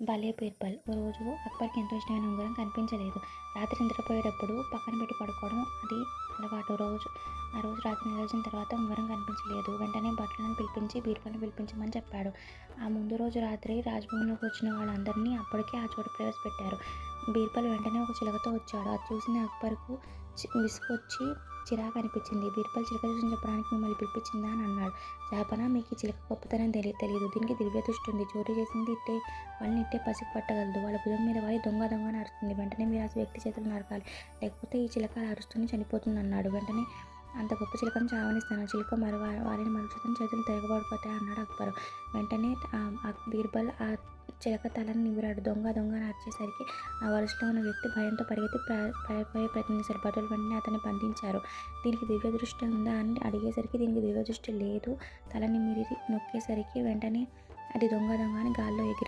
భలే బీర్బల్! ఓ రోజు అక్బర్‌కి ఎంతో ఇష్టమైన ఉంగరం కనిపించలేదు. రాత్రి నిద్రపోయేటప్పుడు పక్కన పెట్టి పడుకోవడం అది అలవాటు. ఆ రోజు రాత్రి లేచిన తర్వాత ఉంగరం కనిపించలేదు. వెంటనే బట్లర్‌ని పిలిపించి బీర్బల్‌ని పిలిపించమని చెప్పాడు. ఆ ముందు రోజు రాత్రి రాజ్‌భవన్‌లోకి వచ్చిన వాళ్ళందరినీ అప్పటికే ఆ చోట ప్రవేశపెట్టారు. బీర్బల్ వెంటనే ఒక చిలకతో వచ్చాడు. అది చూసిన అక్బర్‌కు విసుగొచ్చి చిరాకనిపించింది. బీర్బల్ చిలక చూసి చెప్పడానికి మిమ్మల్ని పిలిపించిందా అని అన్నాడు. జహాపనా, మీకు ఈ చిలక గొప్పతనం తెలీదు. దీనికి దివ్య దృష్టి ఉంది. చోరీ చేసింది వాళ్ళని ఇట్టే పసికి పట్టగలదు. వాళ్ళ భుజం మీద వాలి దొంగ దొంగ అని అరుస్తుంది. వెంటనే మీరు ఆ వ్యక్తి చేతులు నరకాలి. లేకపోతే ఈ చిలక అలా అరుస్తూనే చనిపోతుంది అన్నాడు. వెంటనే అంత గొప్ప చిలకను చావనిస్తాను. చిలక వారిని మరుక్షణం చేతులు తిరగబడిపోతాయి అన్నాడు అక్బరు. వెంటనే బీర్బల్ ఆ చిలక తలని నిమిరాడు. దొంగ దొంగ అని అరిచేసరికి ఆ వరుసలో ఉన్న వ్యక్తి భయంతో పరిగెత్తి పారిపోయే ప్రయత్నించారు. భటులు వెంటనే అతన్ని బంధించారు. దీనికి దివ్య దృష్టి ఉందా అని అడిగేసరికి దీనికి దివ్య దృష్టి లేదు. తల నిమిరి నొక్కేసరికి వెంటనే అది దొంగ దొంగ అని గాల్లో ఎగిరి